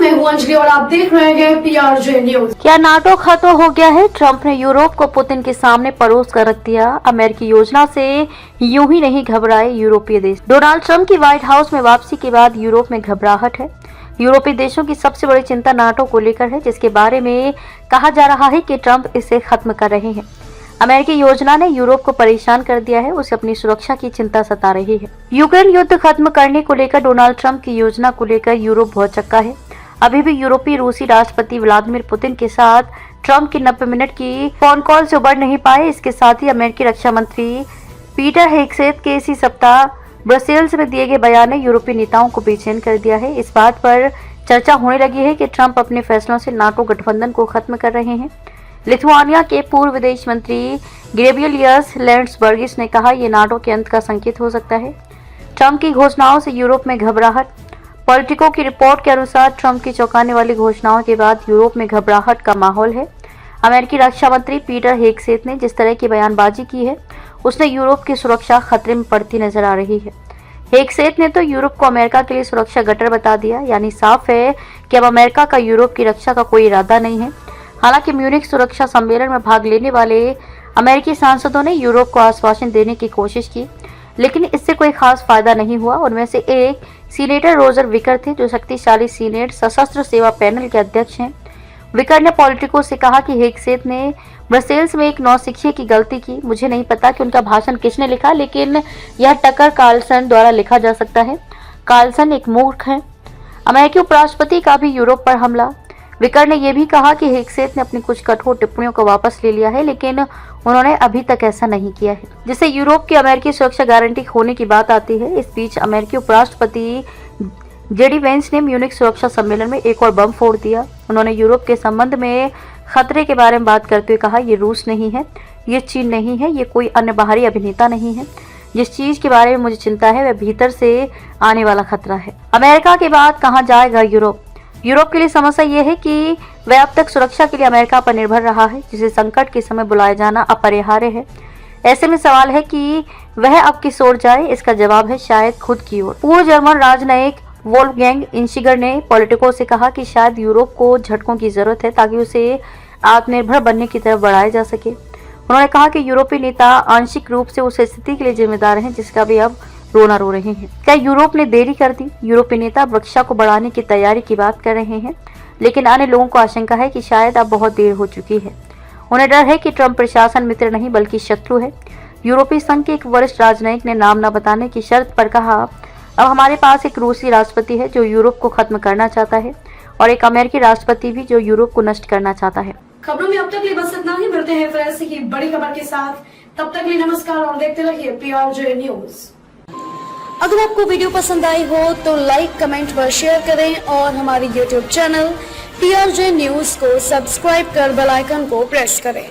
मैं हूं अंजलि और आप देख रहे हैं PRJ न्यूज। क्या नाटो खत्म हो गया है? ट्रंप ने यूरोप को पुतिन के सामने परोस कर रख दिया। अमेरिकी योजना से यूं ही नहीं घबराए यूरोपीय देश। डोनाल्ड ट्रंप की व्हाइट हाउस में वापसी के बाद यूरोप में घबराहट है। यूरोपीय देशों की सबसे बड़ी चिंता नाटो को लेकर है, जिसके बारे में कहा जा रहा है कि ट्रंप इसे खत्म कर रहे हैं। अमेरिकी योजना ने यूरोप को परेशान कर दिया है, उसे अपनी सुरक्षा की चिंता सता रही है। यूक्रेन युद्ध खत्म करने को लेकर डोनाल्ड ट्रंप की योजना को लेकर यूरोप बहुत चक्का है। अभी भी यूरोपीय रूसी राष्ट्रपति व्लादिमीर पुतिन के साथ ट्रंप की 90 मिनट की फोन कॉल से उबर नहीं पाए। इसके साथ ही अमेरिकी रक्षा मंत्री पीटर हेगसेथ के इसी सप्ताह ब्रसेल्स में दिए गए बयान ने यूरोपीय नेताओं को बेचैन कर दिया है। इस बात पर चर्चा होने लगी है कि ट्रंप अपने फैसलों से नाटो गठबंधन को खत्म कर रहे हैं। लिथुआनिया के पूर्व विदेश मंत्री ग्रेविलियस लैंड्सबर्गिस ने कहा, यह नाटो के अंत का संकेत हो सकता है। ट्रंप की घोषणाओं से यूरोप में घबराहट। पॉलिटिको की रिपोर्ट के अनुसार ट्रंप की चौंकाने वाली घोषणाओं के बाद यूरोप में घबराहट का माहौल है। अमेरिकी रक्षा मंत्री पीटर हेगसेथ ने जिस तरह की बयानबाजी की है, उसने यूरोप की सुरक्षा खतरे में पड़ती नजर आ रही है। हेगसेथ ने तो यूरोप को अमेरिका के लिए सुरक्षा गटर बता दिया, यानी साफ है कि अब अमेरिका का यूरोप की रक्षा का कोई इरादा नहीं है। हालांकि म्यूनिख सुरक्षा सम्मेलन में भाग लेने वाले अमेरिकी सांसदों ने यूरोप को आश्वासन देने की कोशिश की, लेकिन इससे कोई खास फायदा नहीं हुआ। उनमें से एक सीनेटर रोजर विकर थे, जो शक्तिशाली सीनेट सशस्त्र सेवा पैनल के अध्यक्ष हैं। विकर ने पॉलिटिको से कहा कि हेगसेथ ने ब्रसेल्स में एक नौसिखिए की गलती की। मुझे नहीं पता कि उनका भाषण किसने लिखा, लेकिन यह टकर कार्लसन द्वारा लिखा जा सकता है। कार्लसन एक मूर्ख है। अमेरिकी उपराष्ट्रपति का भी यूरोप पर हमला। विकर ने यह भी कहा कि हेगसेथ ने अपनी कुछ कठोर टिप्पणियों को वापस ले लिया है, लेकिन उन्होंने अभी तक ऐसा नहीं किया है, जिससे यूरोप की अमेरिकी सुरक्षा गारंटी खोने की बात आती है। इस बीच अमेरिकी उपराष्ट्रपति जेडी वेंस ने म्यूनिख सुरक्षा सम्मेलन में एक और बम फोड़ दिया। उन्होंने यूरोप के संबंध में खतरे के बारे में बात करते हुए कहा, ये रूस नहीं है, ये चीन नहीं है, ये कोई अन्य बाहरी अभिनेता नहीं है। जिस चीज के बारे में मुझे चिंता है वह भीतर से आने वाला खतरा है। अमेरिका के बाद कहाँ जाएगा यूरोप? यूरोप के लिए समस्या यह है कि वह अब तक सुरक्षा के लिए अमेरिका पर निर्भर रहा है, जिसे संकट के समय बुलाया जाना अपरिहार्य है। ऐसे में सवाल है कि वह अब किस ओर जाए। इसका जवाब है शायद खुद की ओर। पूर्व जर्मन राजनयिक वोल्फगैंग इंशिगर ने पॉलिटिको से कहा कि शायद यूरोप को झटकों की जरूरत है ताकि उसे आत्मनिर्भर बनने की तरफ बढ़ाया जा सके। उन्होंने कहा कि यूरोपीय नेता आंशिक रूप से उस स्थिति के लिए जिम्मेदार हैं जिसका वे अब रोना रो रहे हैं। क्या यूरोप ने देरी कर दी? यूरोपीय नेता रक्षा को बढ़ाने की तैयारी की बात कर रहे हैं, लेकिन अन्य लोगों को आशंका है कि शायद अब बहुत देर हो चुकी है। उन्हें डर है कि ट्रंप प्रशासन मित्र नहीं बल्कि शत्रु है। यूरोपीय संघ के एक वरिष्ठ राजनयिक ने नाम न बताने की शर्त पर कहा, अब हमारे पास एक रूसी राष्ट्रपति है जो यूरोप को खत्म करना चाहता है, और एक अमेरिकी राष्ट्रपति भी जो यूरोप को नष्ट करना चाहता है। खबरों में अब तक लिए बस इतना ही। मिलते हैं फिर ऐसी ही बड़ी खबर के साथ। तब तक लिए नमस्कार और देखते रहिए PRJ न्यूज। अगर आपको वीडियो पसंद आई हो तो लाइक, कमेंट व शेयर करें और हमारे YouTube चैनल PRJ न्यूज को सब्सक्राइब कर बेल आइकन को प्रेस करें।